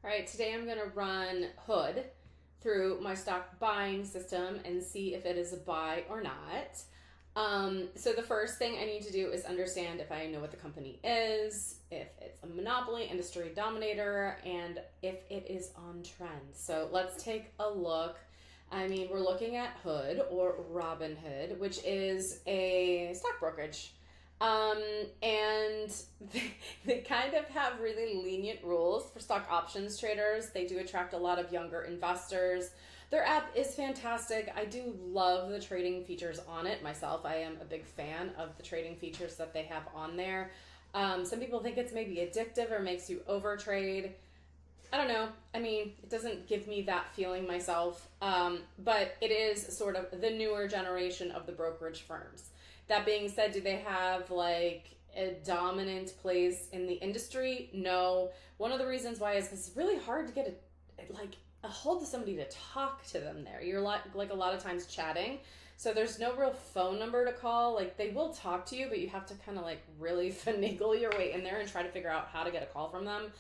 All right, today I'm going to run Hood through my stock buying system and see if it is a buy or not. So the first thing I need to do is understand if I know what the company is, if it's a monopoly, industry dominator, and if it is on trend. So let's take a look. We're looking at Hood or Robinhood, which is a stock brokerage. And they kind of have really lenient rules for stock options traders. They do attract a lot of younger investors. Their app is fantastic. I do love the trading features on it myself. I am a big fan of the trading features that they have on there. Some people think it's maybe addictive or makes you overtrade. I don't know. It doesn't give me that feeling myself. But it is sort of the newer generation of the brokerage firms. That being said, do they have like a dominant place in the industry? No. One of the reasons why is because it's really hard to get a hold of somebody to talk to them there. You're a lot of times chatting. So there's no real phone number to call. Like they will talk to you, but you have to kind of like really finagle your way in there and try to figure out how to get a call from them.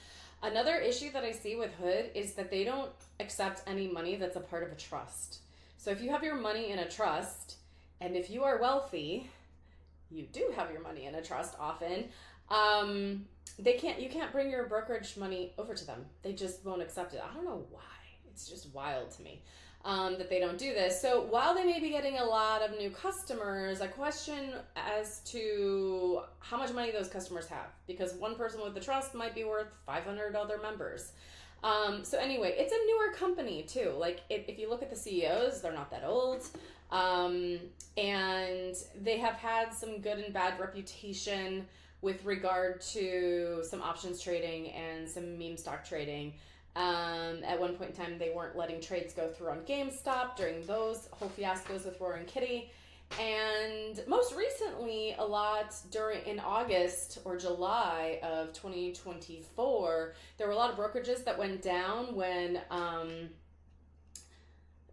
Another issue that I see with Hood is that they don't accept any money that's a part of a trust. So if you have your money in a trust, and if you are wealthy, you do have your money in a trust often, you can't bring your brokerage money over to them. They just won't accept it. I don't know why. It's just wild to me that they don't do this. So while they may be getting a lot of new customers, I question as to how much money those customers have, because one person with the trust might be worth 500 other members. So anyway, it's a newer company too. Like if you look at the CEOs, they're not that old. And they have had some good and bad reputation with regard to some options trading and some meme stock trading. At one point in time, they weren't letting trades go through on GameStop during those whole fiascos with Roaring Kitty. And most recently, in August or July of 2024, there were a lot of brokerages that went down when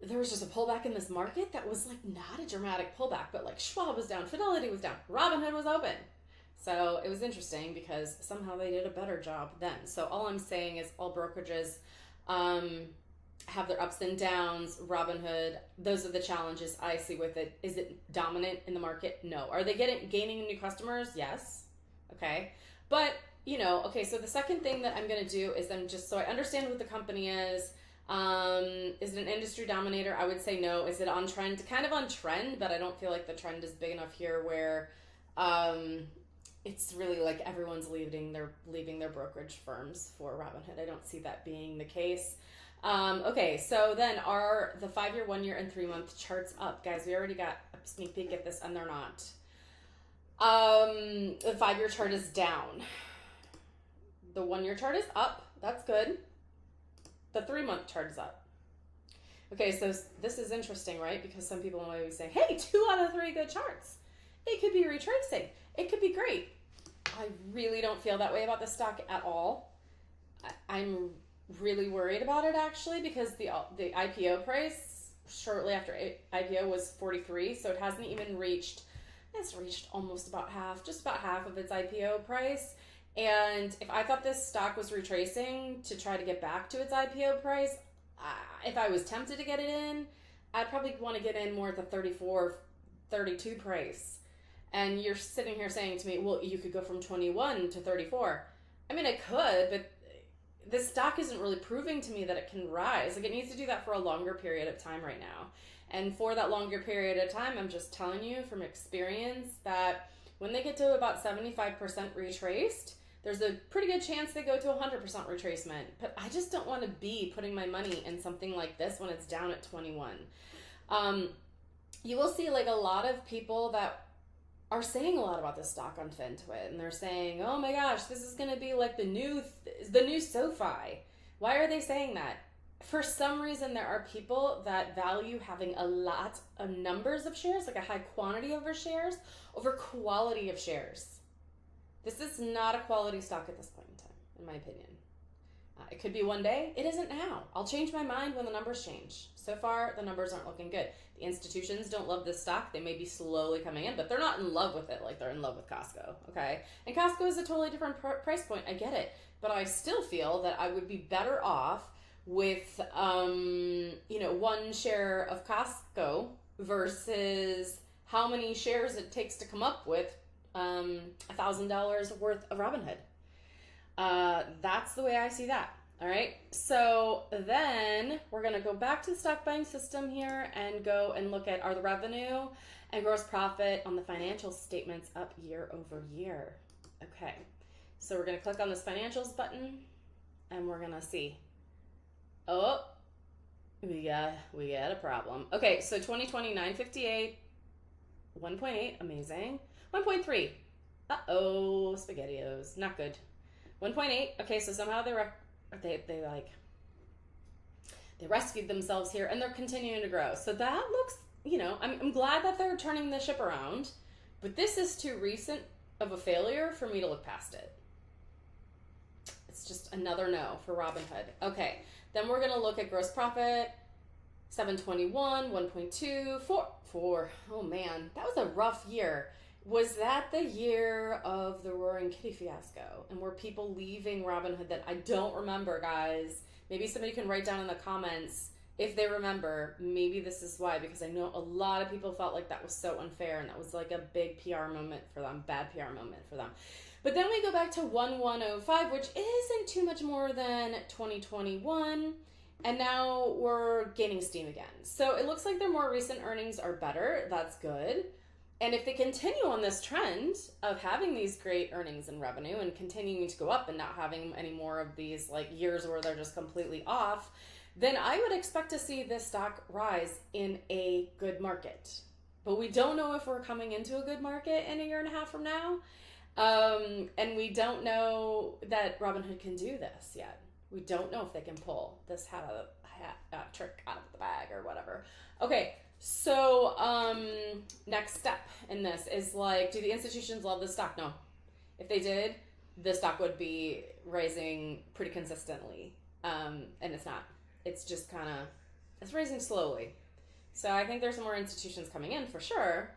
there was just a pullback in this market that was like not a dramatic pullback, but like Schwab was down, Fidelity was down, Robinhood was open. So it was interesting because somehow they did a better job then. So all I'm saying is all brokerages have their ups and downs. Robinhood, those are the challenges I see with it. Is it dominant in the market? No. Are they gaining new customers? Yes. Okay. But, so the second thing that I'm going to do is so I understand what the company is. Is it an industry dominator? I would say no. Is it on trend? Kind of on trend, but I don't feel like the trend is big enough here where it's really like everyone's leaving their brokerage firms for Robinhood. I don't see that being the case. Okay, so then are the 5-year, 1-year, and 3-month charts up? Guys, we already got a sneak peek at this, and they're not. The 5-year chart is down. The 1-year chart is up. That's good. The 3-month chart is up. Okay, so this is interesting, right? Because some people might be saying, hey, 2 out of 3 good charts. It could be retracing. It could be great. I really don't feel that way about this stock at all. I'm really worried about it, actually, because the IPO price shortly after IPO was 43, so it hasn't even reached, it's reached almost about half, just about half of its IPO price. And if I thought this stock was retracing to try to get back to its IPO price, if I was tempted to get it in, I'd probably want to get in more at the 34, 32 price. And you're sitting here saying to me, well, you could go from 21 to 34. I could, but this stock isn't really proving to me that it can rise. Like, it needs to do that for a longer period of time right now. And for that longer period of time, I'm just telling you from experience that when they get to about 75% retraced, there's a pretty good chance they go to 100% retracement. But I just don't want to be putting my money in something like this when it's down at 21. You will see like a lot of people that are saying a lot about this stock on FinTwit, and they're saying, oh my gosh, this is going to be like the new SoFi. Why are they saying that? For some reason, there are people that value having a lot of numbers of shares, like a high quantity of shares, over quality of shares. This is not a quality stock at this point in time, in my opinion. It could be one day. It isn't now. I'll change my mind when the numbers change. So far, the numbers aren't looking good. The institutions don't love this stock. They may be slowly coming in, but they're not in love with it like they're in love with Costco, okay? And Costco is a totally different price point. I get it. But I still feel that I would be better off with, one share of Costco versus how many shares it takes to come up with $1,000 worth of Robinhood. That's the way I see that. All right. So then we're going to go back to the stock buying system here and go and look at, are the revenue and gross profit on the financial statements up year over year? Okay. So we're going to click on this financials button and we're going to see. Oh, we got a problem. Okay. So 2020, 958, 1.8. Amazing. 1.3. Uh-oh, SpaghettiOs. Not good. 1.8. Okay, so somehow they rescued themselves here, and they're continuing to grow. So that looks, I'm glad that they're turning the ship around, but this is too recent of a failure for me to look past it. It's just another no for Robinhood. Okay, then we're going to look at gross profit. 721, 1.2, 4. Oh man, that was a rough year. Was that the year of the Roaring Kitty fiasco? And were people leaving Robinhood that I don't remember, guys? Maybe somebody can write down in the comments if they remember. Maybe this is why, because I know a lot of people felt like that was so unfair and that was like a big PR moment for them, bad PR moment for them. But then we go back to 1105, which isn't too much more than 2021. And now we're gaining steam again. So it looks like their more recent earnings are better. That's good. And if they continue on this trend of having these great earnings and revenue and continuing to go up and not having any more of these like years where they're just completely off, then I would expect to see this stock rise in a good market. But we don't know if we're coming into a good market in a year and a half from now. And we don't know that Robinhood can do this yet. We don't know if they can pull this trick out of the bag or whatever. Okay. So, next step in this is like, do the institutions love this stock? No. If they did, the stock would be rising pretty consistently. And it's not. It's just it's rising slowly. So I think there's some more institutions coming in for sure.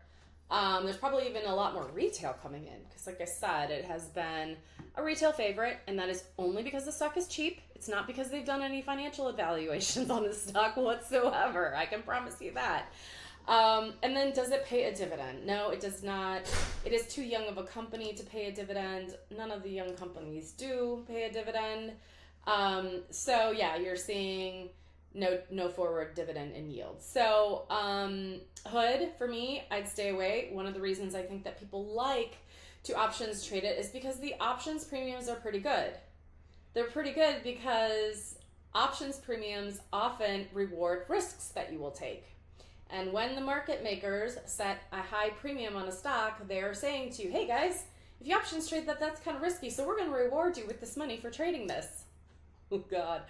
There's probably even a lot more retail coming in because, like I said, it has been a retail favorite, and that is only because the stock is cheap. It's not because they've done any financial evaluations on the stock whatsoever. I can promise you that. And then, does it pay a dividend? No, it does not. It is too young of a company to pay a dividend. None of the young companies do pay a dividend. So yeah, you're seeing no forward dividend in yield. So Hood, for me, I'd stay away. One of the reasons I think that people like to options trade it is because the options premiums are pretty good. They're pretty good because options premiums often reward risks that you will take. And when the market makers set a high premium on a stock, they're saying to you, hey guys, if you options trade that's kind of risky, so we're going to reward you with this money for trading this. Oh God.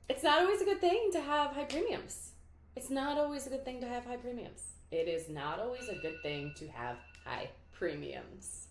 It's not always a good thing to have high premiums. It's not always a good thing to have high premiums. It is not always a good thing to have high premiums.